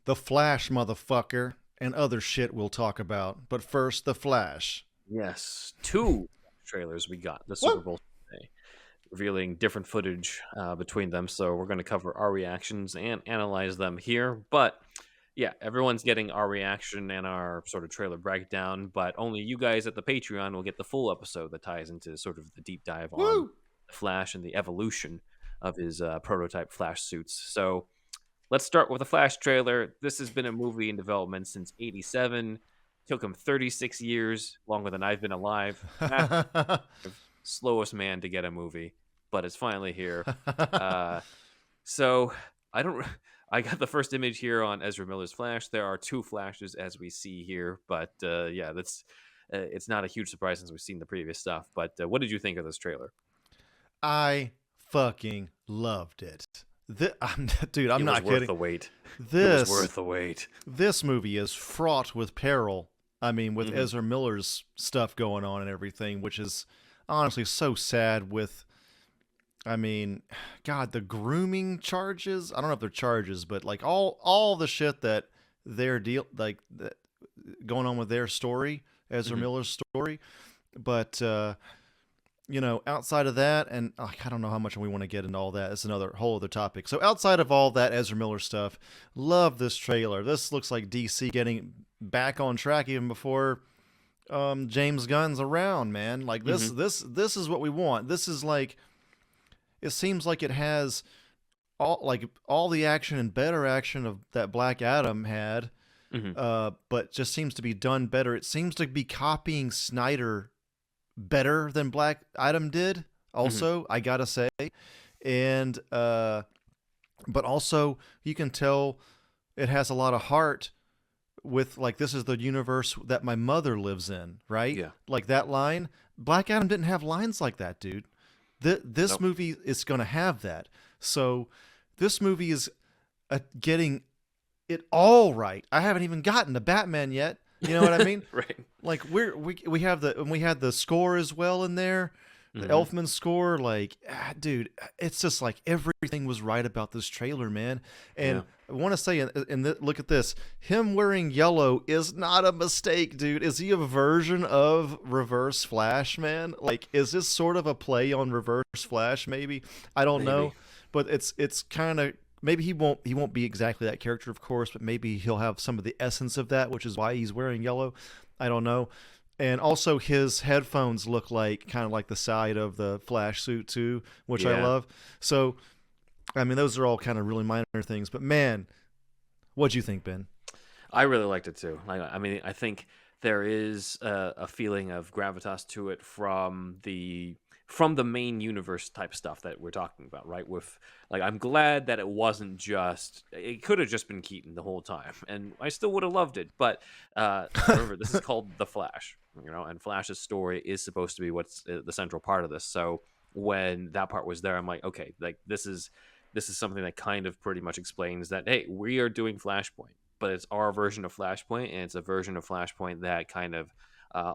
The Flash, motherfucker, and other shit we'll talk about. But first, The Flash. Yes, two trailers we got the Super Woo! Bowl today, revealing different footage between them. So we're going to cover our reactions and analyze them here. But yeah, everyone's getting our reaction and our sort of trailer breakdown, but only you guys at the Patreon will get the full episode that ties into sort of the deep dive on Woo! Flash and the evolution of his prototype Flash suits. So let's start with the Flash trailer. This has been a movie in development since '87. Took him 36 years, longer than I've been alive. Massive, slowest man to get a movie, but it's finally here. Uh, so I don't. I got the first image here on Ezra Miller's Flash. There are two Flashes as we see here, but yeah, that's it's not a huge surprise since we've seen the previous stuff. But what did you think of this trailer? I fucking loved it. Dude, I'm It was not worth kidding. the wait. It was This worth the wait. this movie is fraught with peril. I mean, with Mhm. Ezra Miller's stuff going on and everything, which is honestly so sad. I mean, God, the grooming charges. I don't know if they're charges, but like all the shit that they're going on with their story, Ezra Mhm. Miller's story. But outside of that, and I don't know how much we want to get into all that. It's another whole other topic. So outside of all that Ezra Miller stuff, love this trailer. This looks like DC getting back on track even before James Gunn's around, man. Like this, Mhm. this is what we want. This is like, it seems like it has all the action and better action of that Black Adam had, Mhm. but just seems to be done better. It seems to be copying Snyder better than Black Adam did. Mhm. Also, I gotta say, and but also you can tell it has a lot of heart with like this is the universe that my mother lives in, right? Yeah. Like that line. Black Adam didn't have lines like that, dude. This Nope. movie is gonna have that. So this movie is getting it all right. I haven't even gotten to Batman yet. You know what I mean? Right. Like we have we had the score as well in there, the Mhm. Elfman score. Like, dude, it's just like everything was right about this trailer, man. And Yeah. I want to say, look at this. Him wearing yellow is not a mistake, dude. Is he a version of Reverse Flash, man? Like, is this sort of a play on Reverse Flash? Maybe I don't know, Maybe. but it's kind of maybe he won't be exactly that character, of course, but maybe he'll have some of the essence of that, which is why he's wearing yellow. I don't know. And also his headphones look like kind of like the side of the Flash suit too, which I Yeah. love. So I mean, those are all kind of really minor things, but man, what'd you think, Ben? I really liked it too. I mean, I think there is a feeling of gravitas to it from the main universe type stuff that we're talking about, right? With like, I'm glad that it wasn't just. It could have just been Keaton the whole time, and I still would have loved it. But remember, this is called the Flash, and Flash's story is supposed to be what's the central part of this. So when that part was there, I'm like, okay, like this is something that kind of pretty much explains that, hey, we are doing Flashpoint, but it's our version of Flashpoint, and it's a version of Flashpoint that kind of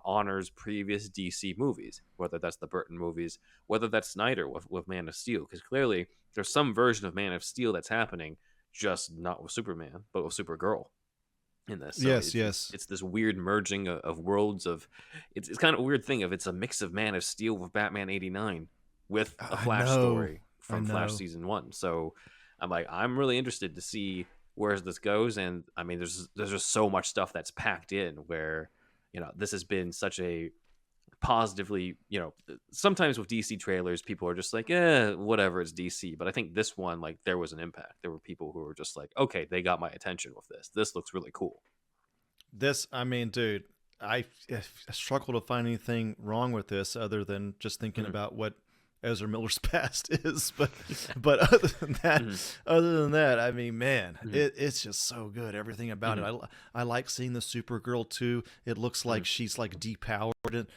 honors previous DC movies, whether that's the Burton movies, whether that's Snyder with Man of Steel, because clearly there's some version of Man of Steel that's happening, just not with Superman, but with Supergirl in this. So Yes, it's it's, yes. it's this weird merging of worlds of it's kind of a weird thing of it's a mix of Man of Steel with Batman '89 with a I Flash know. story I from Flash know. season 1. So I'm really interested to see where this goes, and I mean there's just so much stuff that's packed in where this has been such a positively, sometimes with DC trailers people are just like, whatever, it's DC, but I think this one, like, there was an impact. There were people who were just like, okay, they got my attention with this looks really cool. I mean, dude, I struggle to find anything wrong with this other than just thinking Mhm. about what Ezra Miller's past is. But Mhm. other than that, I mean, man, Mhm. it's just so good. Everything about it. Mhm. I like seeing the Supergirl too. It looks like Mhm. she's like depowered,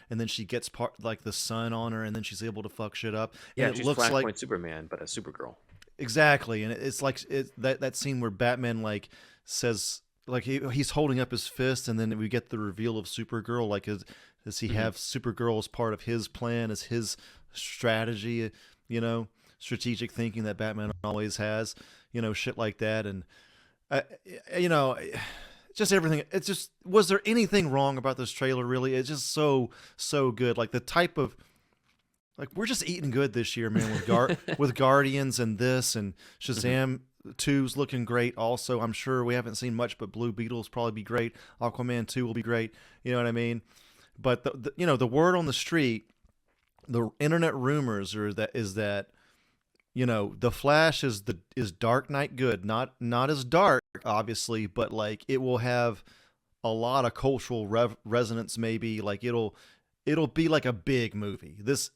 and then she gets like the sun on her, and then she's able to fuck shit up. And Yeah, it she's looks like Flashpoint Superman, but a Supergirl. exactly, and it's like that scene where Batman like says like he's holding up his fist, and then we get the reveal of Supergirl. Like, does he Mhm. have Supergirl as part of his plan, as his strategy? Strategic thinking that Batman always has. Shit like that, and uh, you know, just everything. It's just, was there anything wrong about this trailer? Really, it's just so good. Like the type of, like, we're just eating good this year, man. With with Guardians and this and Mhm. Shazam 2's looking great. Also, I'm sure we haven't seen much, but Blue Beetle's probably be great. Aquaman 2 will be great. You know what I mean? But the word on the street, the internet rumors are that the Flash is Dark Knight good, not as dark obviously, but like it will have a lot of cultural resonance. Maybe like it'll be like a big movie. This,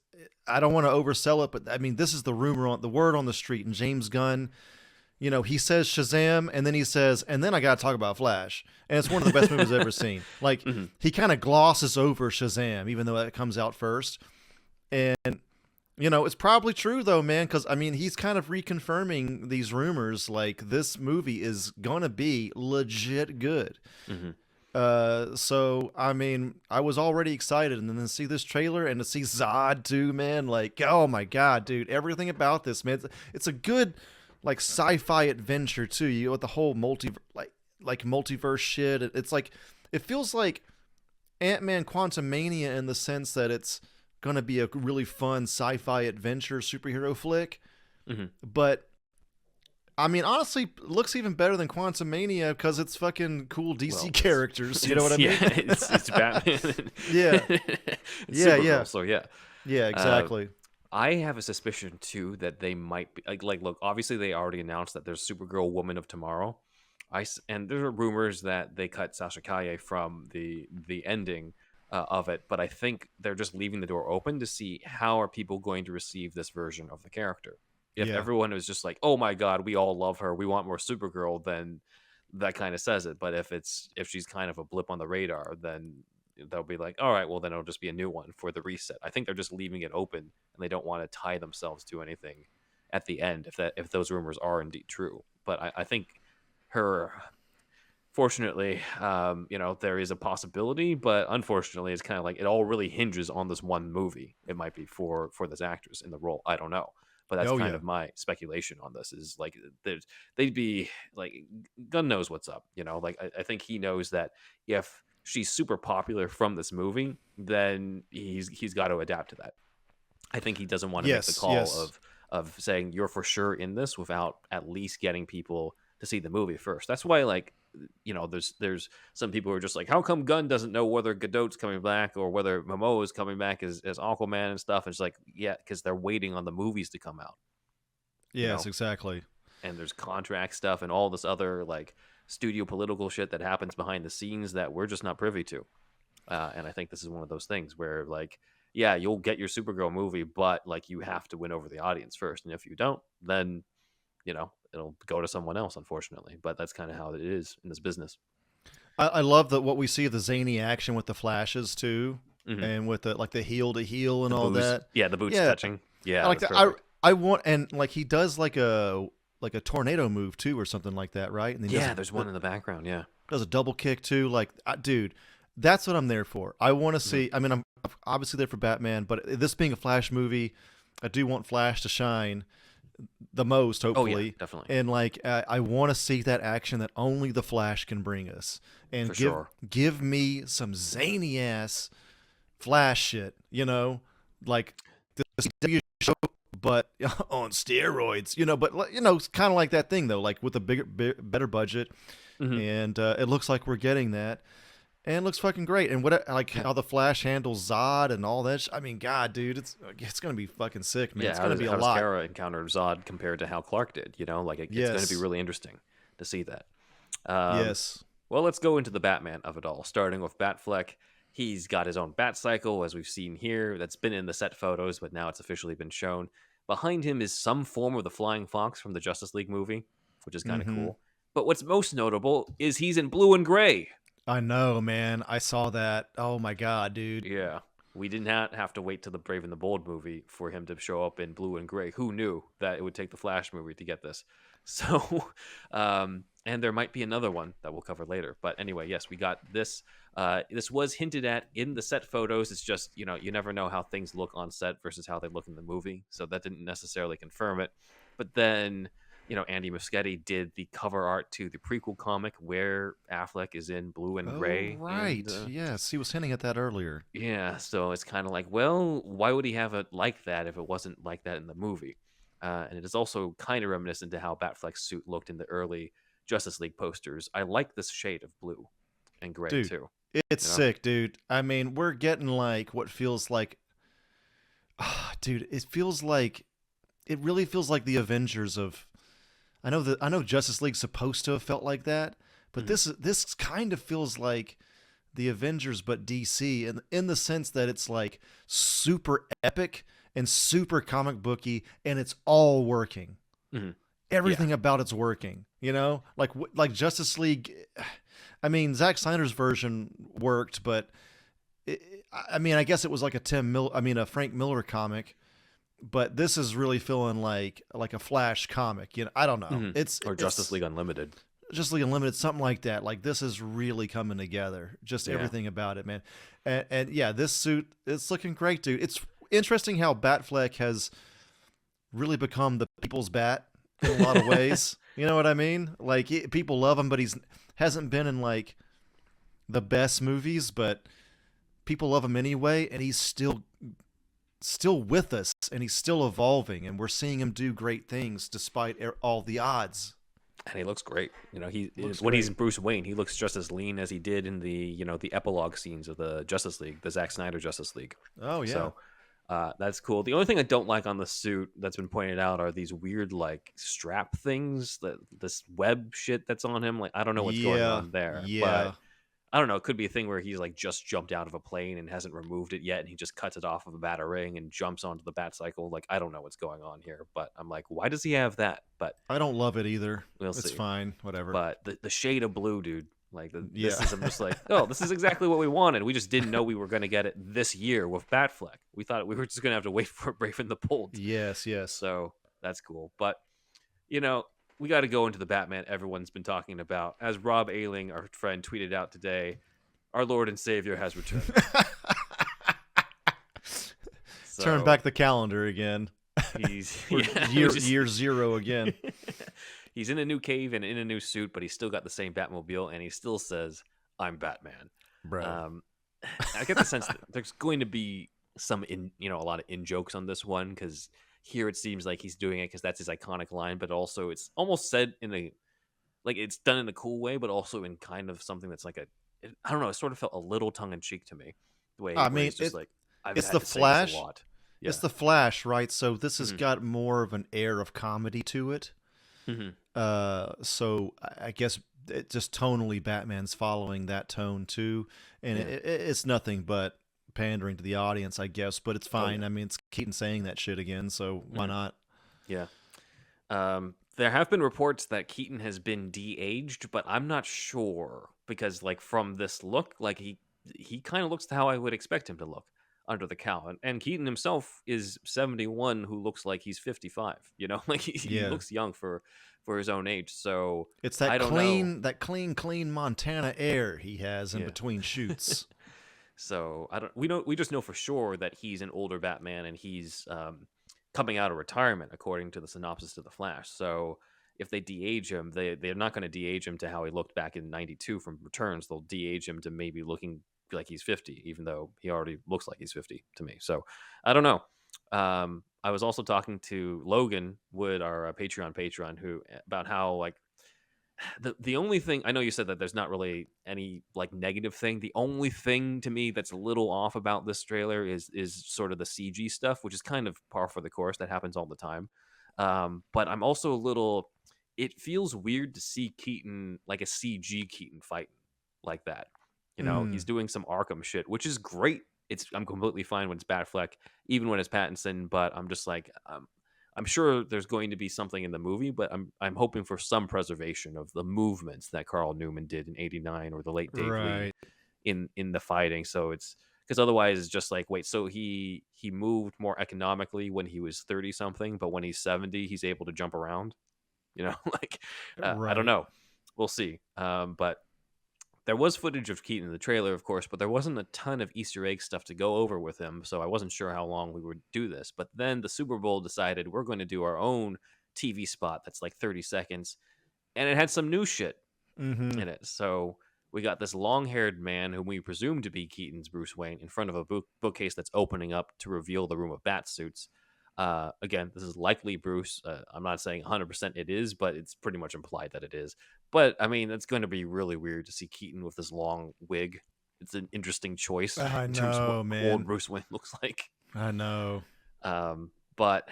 I don't want to oversell it, but I mean this is the rumor on the word on the street. And James Gunn, he says Shazam, and then he says, and then I got to talk about Flash, and it's one of the best movies I've ever seen. Like Mhm. he kind of glosses over Shazam, even though it comes out first, and it's probably true though, man, because I mean he's kind of reconfirming these rumors. Like this movie is gonna be legit good. Mhm. So I mean, I was already excited, and then to see this trailer and to see Zod too, man. Like, oh my god, dude, everything about this, man. It's a good like sci-fi adventure too. You with the whole like multiverse shit. It's like it feels like Ant-Man Quantumania in the sense that it's gonna be a really fun sci-fi adventure superhero flick, Mhm. but I mean, honestly, looks even better than Quantumania because it's fucking cool DC Well, characters. You know what I yeah, mean? it's Batman. Yeah, It's yeah, yeah, Supergirl. So yeah, yeah, uh, exactly. I have a suspicion too that they might be look. Obviously, they already announced that there's Supergirl, Woman of Tomorrow. And there are rumors that they cut Sasha Calle from the ending of it, but I think they're just leaving the door open to see how are people going to receive this version of the character. If Yeah, everyone is just like, "Oh my god, we all love her, we want more Supergirl," then that kind of says it. But if she's kind of a blip on the radar, then they'll be like, "All right, well then it'll just be a new one for the reset." I think they're just leaving it open and they don't want to tie themselves to anything at the end if those rumors are indeed true. But I think her fortunately, there is a possibility, but unfortunately, it's kind of like it all really hinges on this one movie. It might be for this actress in the role. I don't know, but that's oh kind yeah, of my speculation on this. Is like they'd be like, Gunn knows what's up. Like I think he knows that if she's super popular from this movie, then he's got to adapt to that. I think he doesn't want to make the yes, call yes, of saying you're for sure in this without at least getting people to see the movie first. That's why, like, there's some people who are just like, how come Gunn doesn't know whether Godot's coming back or whether Momoa is coming back as Aquaman and stuff? And it's like, yeah, because they're waiting on the movies to come out, you yes, know. exactly. And there's contract stuff and all this other like studio political shit that happens behind the scenes that we're just not privy to. And I think this is one of those things where, like, yeah, you'll get your Supergirl movie, but like you have to win over the audience first. And if you don't, then it'll go to someone else, unfortunately. But that's kind of how it is in this business. I love that what we see of the zany action with the flashes too, Hmm. and with the like the heel to heel and The all booze, that. yeah, the boots Yeah, touching, I yeah, like that's that. I perfect. I want, and like he does like a tornado move too or something like that, right? And he Yeah, there's one in the background. Yeah. does a double kick too. Like, dude, that's what I'm there for. I want to Hmm. see. I mean, I'm obviously there for Batman, but this being a Flash movie, I do want Flash to shine the most, Oh yeah, hopefully. definitely, And like, I want to see that action that only the Flash can bring us, and for give sure. give me some zany ass Flash shit. Like the CW show, but on steroids. But it's kind of like that thing though, like with a better budget, Hmm. and it looks like we're getting that, and it looks fucking great. And what like how the Flash handles Zod and all that. I mean, God, dude, it's gonna be fucking sick, man. Yeah, It's gonna be a how does lot. Kara encounter Zod compared to how Clark did? Like it's going to be Yes, really interesting to see that. Um, yes. Well, let's go into the Batman of it all, starting with Batfleck. He's got his own bat cycle, as we've seen here, that's been in the set photos, but now it's officially been shown. Behind him is some form of the Flying Fox from the Justice League movie, which is kind of Mm-hmm. cool. But what's most notable is he's in blue and gray. I know, man. I saw that. Oh my God, dude. Yeah. We did not have to wait till the Brave and the Bold movie for him to show up in blue and gray. Who knew that it would take the Flash movie to get this? So, and there might be another one that we'll cover later. But anyway, yes, we got this. This was hinted at in the set photos. It's just, you never know how things look on set versus how they look in the movie. So that didn't necessarily confirm it. But then Andy Muschietti did the cover art to the prequel comic where Affleck is in blue and Oh, gray. And right. Yes, he was hinting at that earlier. yeah, so it's kind of like, well, why would he have it like that if it wasn't like that in the movie? And it is also kind of reminiscent to how Batfleck's suit looked in the early Justice League posters. I like this shade of blue and gray Dude, too. it's You know? sick, dude. I mean, we're getting like what feels like dude, it really feels like the Avengers of I know Justice League's supposed to have felt like that, but Mhm. this kind of feels like the Avengers but DC in the sense that it's like super epic and super comic booky and it's all working. Mhm. Yeah, Everything about it's working, like Justice League. I mean, Zack Snyder's version worked, but I mean, I guess it was like a Frank Miller comic, but this is really feeling like a Flash comic. I don't know. Mhm. Or Justice It's League Unlimited. just League Unlimited, something like that. Like this is really coming together. Just Yeah. everything about it, man. And yeah, this suit, it's looking great, dude. It's interesting how Batfleck has really become the people's bat in a lot of ways. You know what I mean? Like people love him, but he's hasn't been in like the best movies, but people love him anyway, and he's still with us, and he's still evolving, and we're seeing him do great things despite all the odds. And he looks great. Looks When he's great. in Bruce Wayne, he looks just as lean as he did in the epilogue scenes of the Justice League, the Zack Snyder Justice League. Oh yeah. So that's cool. The only thing I don't like on the suit that's been pointed out are these weird like strap things, this web shit that's on him. Like I don't know what's going Yeah. on there, Yeah. but I don't know. It could be a thing where he's like just jumped out of a plane and hasn't removed it yet, and he just cuts it off of a batarang and jumps onto the bat cycle. Like I don't know what's going on here, but I'm like, why does he have that? But I don't love it either. we'll It's see. fine. Whatever. But the shade of blue, dude. Like Yeah. this is, I'm just like, oh, this is exactly what we wanted. We just didn't know we were going to get it this year with Batfleck. We thought we were just going to have to wait for Brave and the Bold. Yes. Yes. So that's cool. But you know, we got to go into the Batman everyone's been talking about. As Rob Ailing, our friend, tweeted out today, our Lord and Savior has returned. Turn back the calendar again. He's Year zero again. He's in a new cave and in a new suit, but he's still got the same Batmobile, and he still says, "I'm Batman." Bro. I get the sense that there's going to be a lot of in jokes on this one because here it seems like he's doing it because that's his iconic line, but also it's almost said in a like it's done in a cool way, but also in kind of something that's like I don't know. It sort of felt a little tongue in cheek to me, the way I where mean, he's just like, "I've it's had the to say this Flash. a lot." Yeah. It's the Flash, right? So this has Mhm. got more of an air of comedy to it. Mhm. So I guess it just tonally Batman's following that tone too, and Yeah. it's nothing but pandering to the audience, I guess. But it's fine. yeah. I mean, it's Keaton saying that shit again, so why Mhm. not? Yeah. There have been reports that Keaton has been de-aged, but I'm not sure because, like, from this look, like he kind of looks to how I would expect him to look under the cowl. And Keaton himself is 71, who looks like he's 55. Like he Yeah, looks young for his own age. So it's I don't know. clean Montana air he has in Yeah. between shoots. So I don't. We just know for sure that he's an older Batman and he's coming out of retirement, according to the synopsis to the Flash. So if they de-age him, they're not going to de-age him to how he looked back in '92 from Returns. They'll de-age him to maybe looking like he's 50, even though he already looks like he's 50 to me. So I don't know. I was also talking to Logan Wood, our Patreon patron, who about how like the only thing I know you said that there's not really any like negative thing. The only thing to me that's a little off about this trailer is sort of the CG stuff, which is kind of par for the course. That happens all the time. But I'm also a little. It feels weird to see Keaton like a CG Keaton fighting like that. He's Mm, doing some Arkham shit, which is great. I'm completely fine when it's Batfleck, even when it's Pattinson. But I'm just like I'm sure there's going to be something in the movie, but I'm hoping for some preservation of the movements that Carl Newman did in '89 or the late Dave Lee right. in the fighting. So it's because otherwise it's just like, wait, so he moved more economically when he was 30 something, but when he's 70, he's able to jump around. Like I don't Right. know. We'll see. But there was footage of Keaton in the trailer, of course, but there wasn't a ton of Easter egg stuff to go over with him, so I wasn't sure how long we would do this. But then the Super Bowl decided we're going to do our own TV spot that's like 30 seconds, and it had some new shit Mm-hmm. in it. So we got this long-haired man whom we presume to be Keaton's Bruce Wayne in front of a bookcase that's opening up to reveal the room of Batsuits. Again, this is likely Bruce. I'm not saying 100% it is, but it's pretty much implied that it is. But I mean, it's going to be really weird to see Keaton with this long wig. It's an interesting choice I in terms of what know, old man. Bruce Wayne looks like. I know. But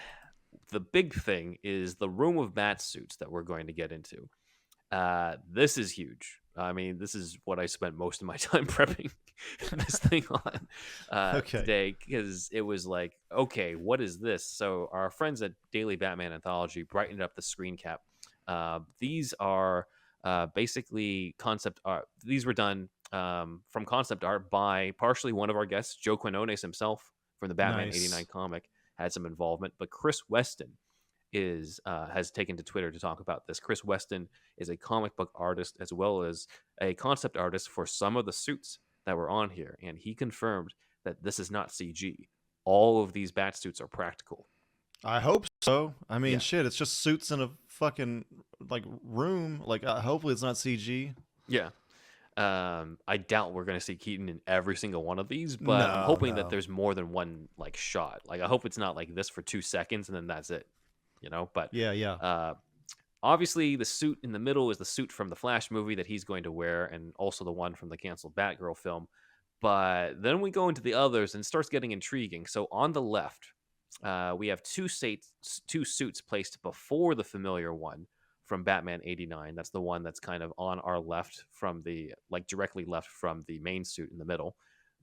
the big thing is the room of Batsuits that we're going to get into. This is huge. I mean, this is what I spent most of my time prepping this thing on Okay. today, because it was like, okay, what is this? So our friends at Daily Batman Anthology brightened up the screen cap. These are basically concept art. These were done from concept art by partially one of our guests, Joe Quinones himself from the Batman Nice. 89 comic, had some involvement, but Chris Weston has taken to Twitter to talk about this. Chris Weston is a comic book artist as well as a concept artist for some of the suits that were on here, and he confirmed that this is not CG. All of these bat suits are practical. I hope so. I mean, Yeah. shit, it's just suits in a fucking like room. Like, hopefully it's not CG. Yeah. I doubt we're going to see Keaton in every single one of these, but I'm No, hoping no. that there's more than one like shot. Like, I hope it's not like this for 2 seconds and then that's it. But Yeah. obviously the suit in the middle is the suit from the Flash movie that he's going to wear, and also the one from the canceled Batgirl film. But then we go into the others and it starts getting intriguing. So on the left, we have two suits placed before the familiar one from Batman 89. That's the one that's kind of on our left from the, like, directly left from the main suit in the middle.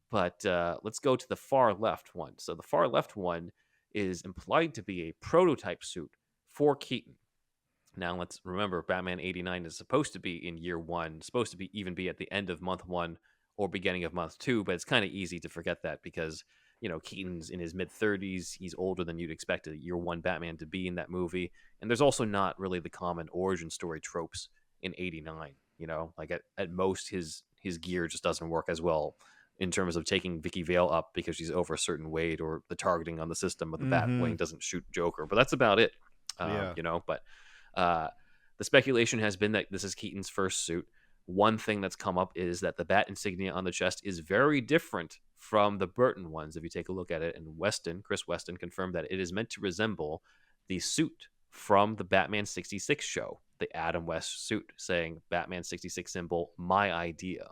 But let's go to the far left one. So the far left one is implied to be a prototype suit for Keaton. Now let's remember, Batman 89 is supposed to be in year one, supposed to be even be at the end of month one or beginning of month two, but it's kind of easy to forget that because, Keaton's in his mid 30s. He's older than you'd expect a year one Batman to be in that movie. And there's also not really the common origin story tropes in 89. Like at most his gear just doesn't work as well in terms of taking Vicky Vale up because she's over a certain weight, or the targeting on the system of the Batwing doesn't shoot Joker. But that's about it. Yeah. But the speculation has been that this is Keaton's first suit. One thing that's come up is that the bat insignia on the chest is very different from the Burton ones, if you take a look at it. And Chris Weston, confirmed that it is meant to resemble the suit from the Batman 66 show, the Adam West suit, saying Batman 66 symbol, my idea.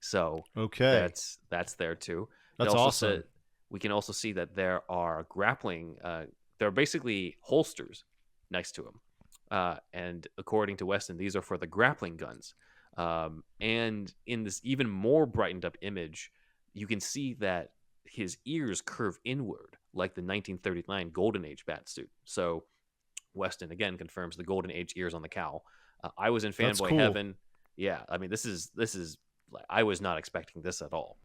So Okay. that's there too. That's awesome. We can also see that there are grappling. There are basically holsters next to him, and according to Weston, these are for the grappling guns. And in this even more brightened up image, you can see that his ears curve inward, like the 1939 Golden Age Batsuit. So Weston again confirms the Golden Age ears on the cowl. I was in That's fanboy cool. heaven. Yeah, I mean this is I was not expecting this at all.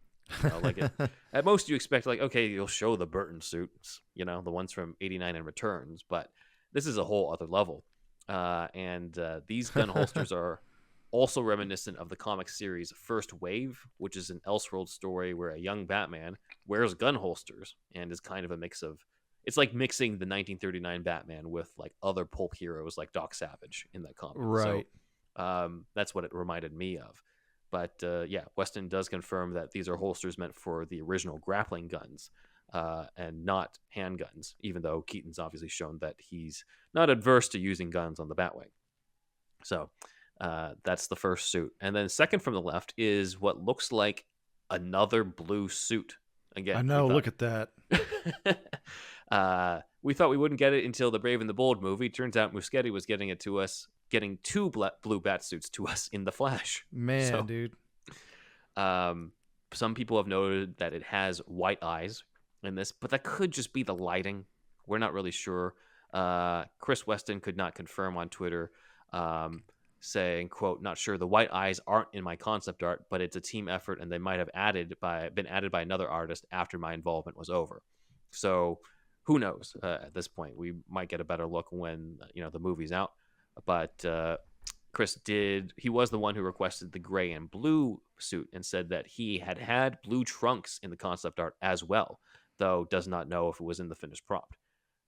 At most you expect, like, okay, you'll show the Burton suits, the ones from 89 and Returns, but this is a whole other level. And these gun holsters are also reminiscent of the comic series First Wave, which is an Elseworld story where a young Batman wears gun holsters and is kind of a mix of, it's like mixing the 1939 Batman with like other pulp heroes like Doc Savage in that comic. Right. So that's what it reminded me of. But Weston does confirm that these are holsters meant for the original grappling guns and not handguns, even though Keaton's obviously shown that he's not adverse to using guns on the Batwing. So that's the first suit. And then second from the left is what looks like another blue suit. Again, I know, look at that. We thought we wouldn't get it until the Brave and the Bold movie. Turns out Muschietti was getting it to us, getting two blue Batsuits to us in The Flash. Man, dude. Some people have noted that it has white eyes in this, but that could just be the lighting. We're not really sure. Chris Weston could not confirm on Twitter, saying, quote, "Not sure. The white eyes aren't in my concept art, but it's a team effort, and they might have been added by another artist after my involvement was over." So who knows? At this point, we might get a better look when the movie's out. But Chris he was the one who requested the gray and blue suit and said that he had blue trunks in the concept art as well, though does not know if it was in the finished prop.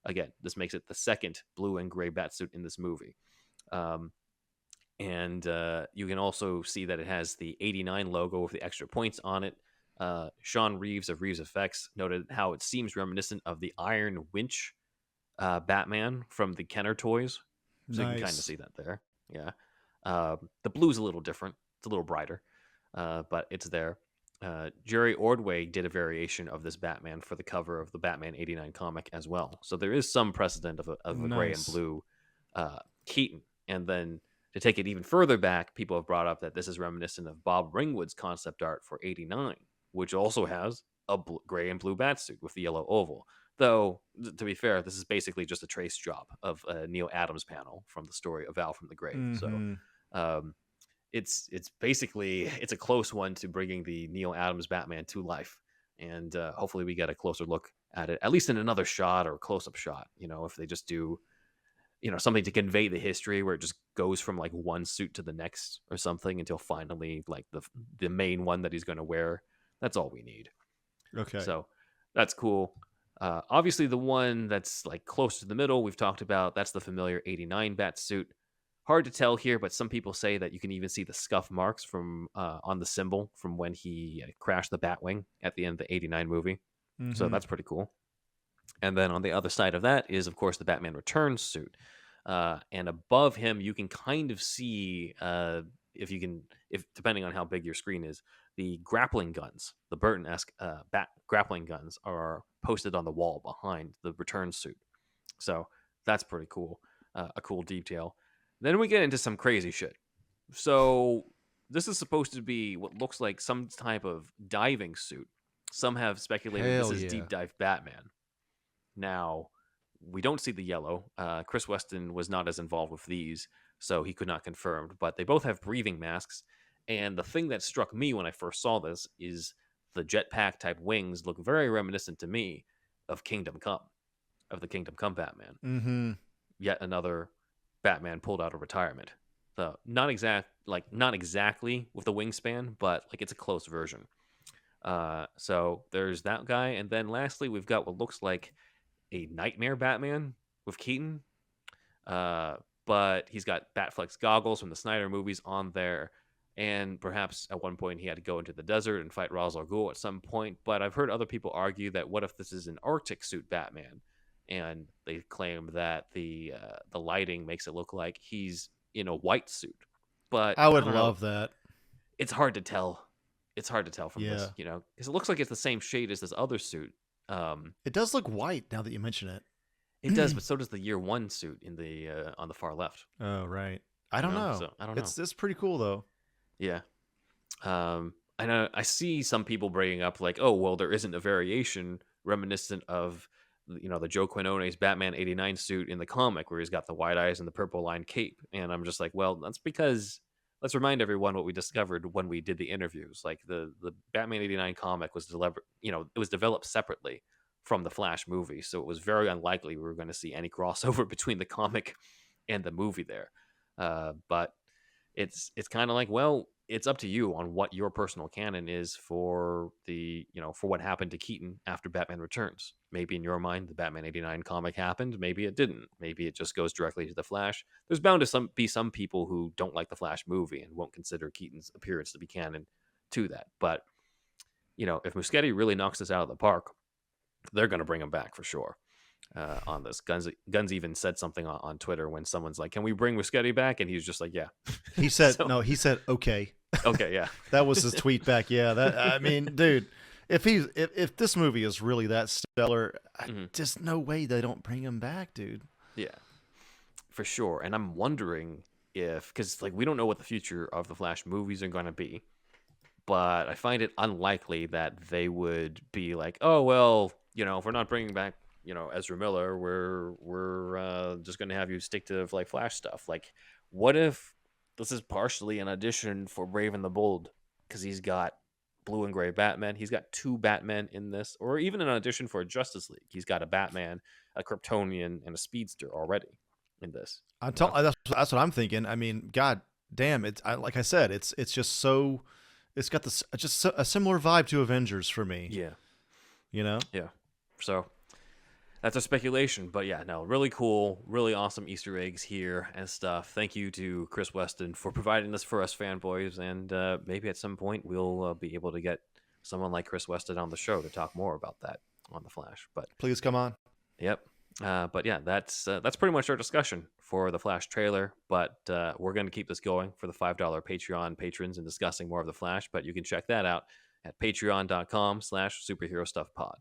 Again, this makes it the second blue and gray Batsuit in this movie. And you can also see that it has the 89 logo with the extra points on it. Sean Reeves of Reeves Effects noted how it seems reminiscent of the Iron Winch Batman from the Kenner toys. So you can kind of see that there. Yeah. The blue's a little different. It's a little brighter, but it's there. Jerry Ordway did a variation of this Batman for the cover of the Batman 89 comic as well. So there is some precedent of a gray and blue Keaton. And then to take it even further back, people have brought up that this is reminiscent of Bob Ringwood's concept art for 89, which also has a gray and blue Batsuit with the yellow oval. Though, to be fair, this is basically just a trace job of a Neil Adams panel from the story of Val from the Grave. Mm-hmm. So it's basically it's a close one to bringing the Neil Adams Batman to life, and hopefully we get a closer look at it, at least in another shot or a close-up shot. If they just do something to convey the history where it just goes from like one suit to the next or something until finally like the main one that he's going to wear. That's all we need. Okay. So that's cool. Obviously, the one that's like close to the middle, we've talked about, that's the familiar 89 Batsuit. Hard to tell here, but some people say that you can even see the scuff marks from on the symbol from when he crashed the Batwing at the end of the 89 movie. Mm-hmm. So that's pretty cool. And then on the other side of that is, of course, the Batman Returns suit. And above him, you can kind of see, if depending on how big your screen is, the grappling guns, the Burton-esque bat grappling guns are posted on the wall behind the return suit. So that's pretty cool, a cool detail. Then we get into some crazy shit. So this is supposed to be what looks like some type of diving suit. Some have speculated this is Deep Dive Batman. Now, we don't see the yellow. Chris Weston was not as involved with these, so he could not confirm. But they both have breathing masks. And the thing that struck me when I first saw this is the jetpack type wings look very reminiscent to me of Kingdom Come, of the Kingdom Come Batman. Mm-hmm. Yet another Batman pulled out of retirement. So not exactly with the wingspan, but like it's a close version. So there's that guy, and then lastly we've got what looks like a Nightmare Batman with Keaton, but he's got Batflex goggles from the Snyder movies on there. And perhaps at one point he had to go into the desert and fight Ra's al Ghul at some point. But I've heard other people argue that what if this is an Arctic suit Batman? And they claim that the lighting makes it look like he's in a white suit. But I would love that. It's hard to tell. It's hard to tell from this, because it looks like it's the same shade as this other suit. It does look white now that you mention it. It does, but so does the Year One suit in the on the far left. Oh right. I don't know. So, I don't know. It's pretty cool though. Yeah. I know I see some people bringing up like, oh, well, there isn't a variation reminiscent of, the Joe Quinones Batman 89 suit in the comic where he's got the wide eyes and the purple line cape. And I'm just like, well, that's because let's remind everyone what we discovered when we did the interviews. Like the Batman 89 comic was it was developed separately from the Flash movie. So it was very unlikely we were going to see any crossover between the comic and the movie there. But it's kind of like, well, it's up to you on what your personal canon is for for what happened to Keaton after Batman Returns. Maybe in your mind, the Batman 89 comic happened. Maybe it didn't. Maybe it just goes directly to the Flash. There's bound to be some people who don't like the Flash movie and won't consider Keaton's appearance to be canon to that. But, if Muschietti really knocks this out of the park, they're going to bring him back for sure. On this, Guns even said something on Twitter when someone's like, "Can we bring Muschietti back?" And he was just like, "Yeah." He said, "No." He said, "Okay." Okay, yeah. That was his tweet back. Yeah, I mean, dude, if this movie is really that stellar, just no way they don't bring him back, dude. Yeah, for sure. And I'm wondering because we don't know what the future of the Flash movies are going to be, but I find it unlikely that they would be like, "Oh well, if we're not bringing back." Ezra Miller, we're just going to have you stick to Flash stuff. Like, what if this is partially an audition for Brave and the Bold? Because he's got blue and gray Batman. He's got two Batmen in this, or even an audition for Justice League. He's got a Batman, a Kryptonian, and a Speedster already in this. That's what I'm thinking. I mean, God damn it! Like I said, it's just so. It's got a similar vibe to Avengers for me. Yeah. Yeah. So. That's a speculation, but yeah, no, really cool, really awesome Easter eggs here and stuff. Thank you to Chris Weston for providing this for us fanboys, and maybe at some point we'll be able to get someone like Chris Weston on the show to talk more about that on the Flash. But Please come on. yep. But yeah, that's pretty much our discussion for the Flash trailer. But we're going to keep this going for the $5 Patreon patrons and discussing more of the Flash. But you can check that out at patreon.com/superherostuffpod.